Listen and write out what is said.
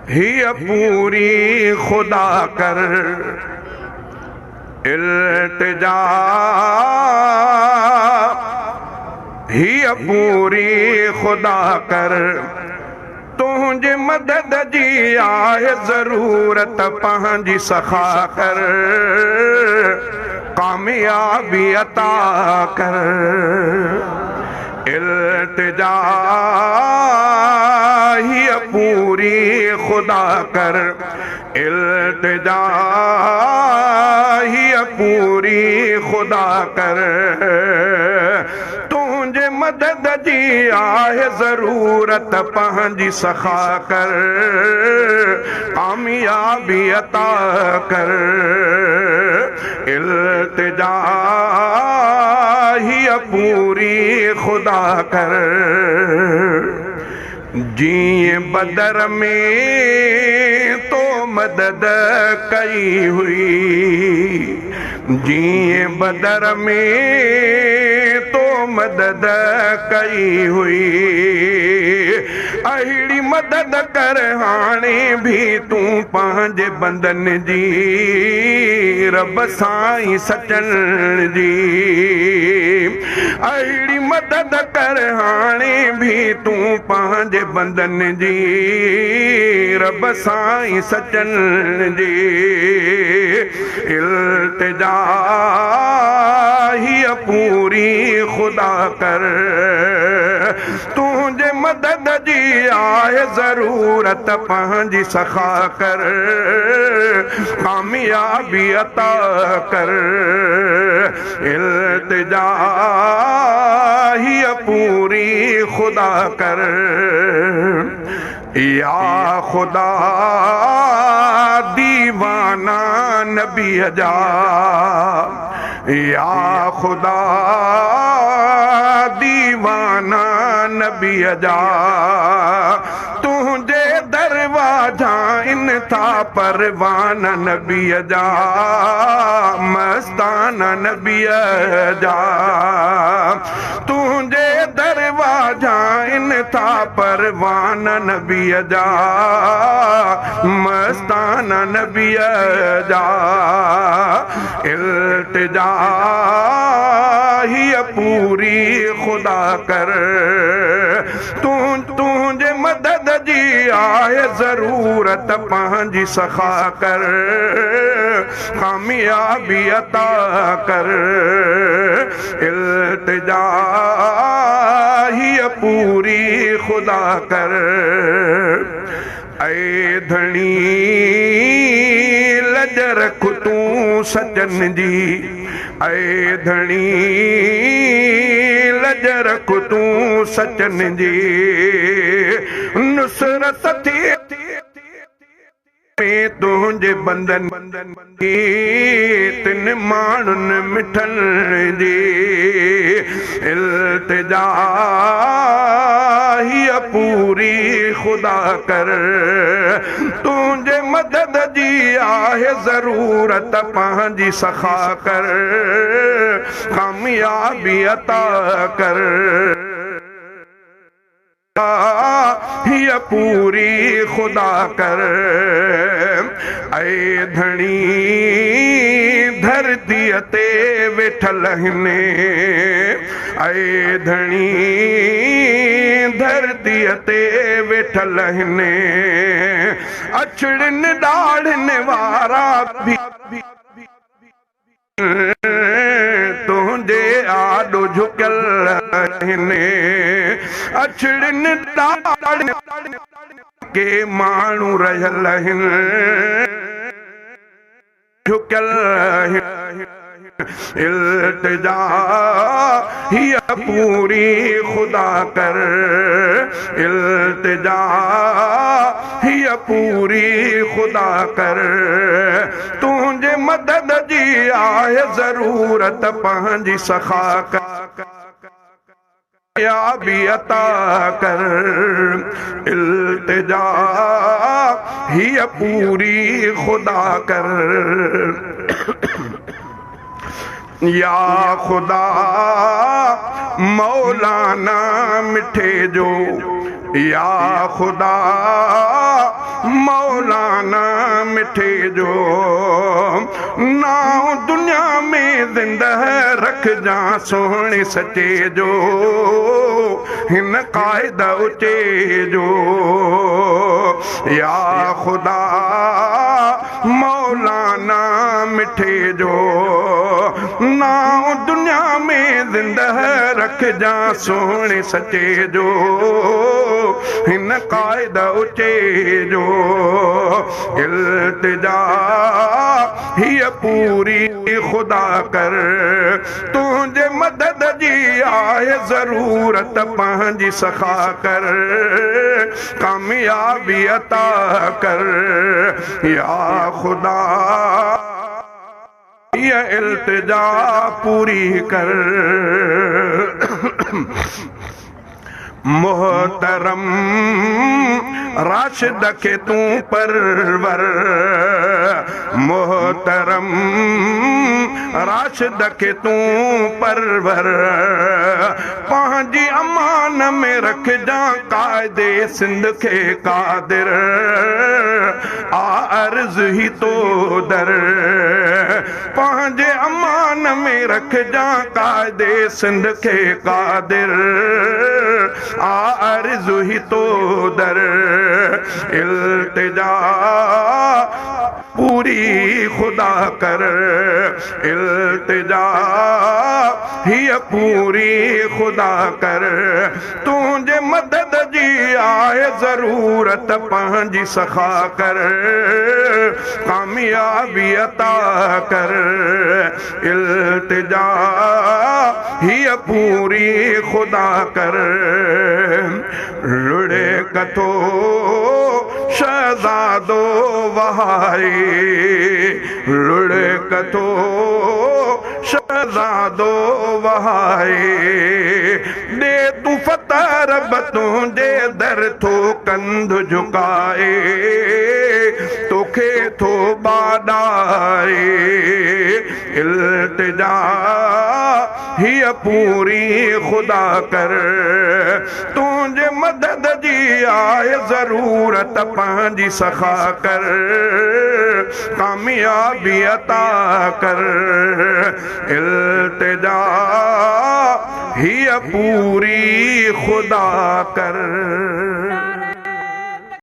हिय पूरी खुदा कर इल्तिजा हिय पूरी खुदा कर तुझे मदद जी आहे ज़रूरत पंहिंजी सखा कर कामयाबी अता कर इल्तिजा हिय पूरी खुदा कर इल्तिजा हिय पूरी खुदा कर तुझे मदद जी आहे ज़रूरत पंहिंजी सखा कर कामयाबी अता कर इल्तिजा हिय पूरी खुदा कर जी बदर में तो मदद कई हुई जी बदर में तो मदद कई हुई अहिड़ी मदद कर हाणे भी तू पंहिंजे बंदन जी रब साईं सचन जी अहिड़ी मदद कर हाणे भी तू पंहिंजे बंदन जी रब साईं सचन जी इल्तिजा हिय पूरी खुदा कर तुझे मदद जी आहे ज़रूरत पंहिंजी सखा कर कामयाबी अता कर इल्तिजा हिय पूरी खुदा कर या खुदा दीवाना नबी जा या खुदा दीवाना नबी जा तुझे दरवाजा इन था परवाना नबी जा मस्ताना नबी जा तुझे दरवाजा इन था परवाना नबी जा मस्ताना नबी जा इल्तिजा हिय पूरी खुदा कर तुझे मदद जी आहे ज़रूरत पंहिंजी सखा कर कामयाबी अता कर इल्तिजा हिय पूरी खुदा कर ऐ धणी लज रख तू सजन जी ऐ धणी लज रख तू सजन जी नुसरत थी तुझे बंदन तिन माण्हुनि मिठन जी इल्तिजा हिय पूरी खुदा कर तुझे मदद जी आहे ज़रूरत पंहिंजी सखा कर कामयाबी अता कर हिय पूरी खुदा कर ऐ धणी धरती ते वेठल हिने ऐ धणी धरती ते वेठल हिने अछड़न ॾाढ़न वारा भी तुझे आॾो झुकल हिने अछड़न ॾाढ़न के माण्हू रहियल हिन झुकल इल्तिजा हिय पूरी खुदा कर इल्तिजा हिय पूरी खुदा कर तुझे मदद जी आहे ज़रूरत पंहिंजी सखा कर कामयाबी अता कर इल्तिजा हिय पूरी खुदा कर या खुदा मौलाना मिठे जो या खुदा मौलाना मिठे जो नाम दुनिया में जिंदा रख जा सोहणे सचे जो हिन कायदा उचे जो या खुदा मौलाना मिठे जो नाम दुनिया में जिंदा रख जा सोहणे सचे जो हिन कायदा उचे जो इल्तिजा हिय पूरी खुदा कर तुझे मदद जी आए जरूरत पंहिंजी सखा कर कामयाबी अता कर या खुदा ये इल्तिजा पूरी कर मोहतरम राशिद के तू परवर मोहतरम राशिद के तू परवर पंहिंजी अमान में रख जा कायदे सिंध के कादिर अर्ज़ ही तो दर पंहिंजे अमान में रख जा कायदे सिंध के कादिर अर्ज़ ही तो दर इल्तिजा पूरी खुदा कर इल्तिजा हिय पूरी खुदा कर तुझे मदद जी आए जरूरत पंहिंजी सखा कर कामयाबी अता कर इल्तिजा हिय पूरी खुदा कर लुड़े कथो शहजादो वहाई लुड़े कथो शहजादो वहाई दे तू फतह रब तुझे दर थो कंध झुकाए तोखे थो बाडाए इल्तिजा हिय पूरी खुदा कर तुझे मदद जी आए जरूरत पंहिंजी सखा कर कामयाबी अता कर इल्तिजा हिय पूरी खुदा कर।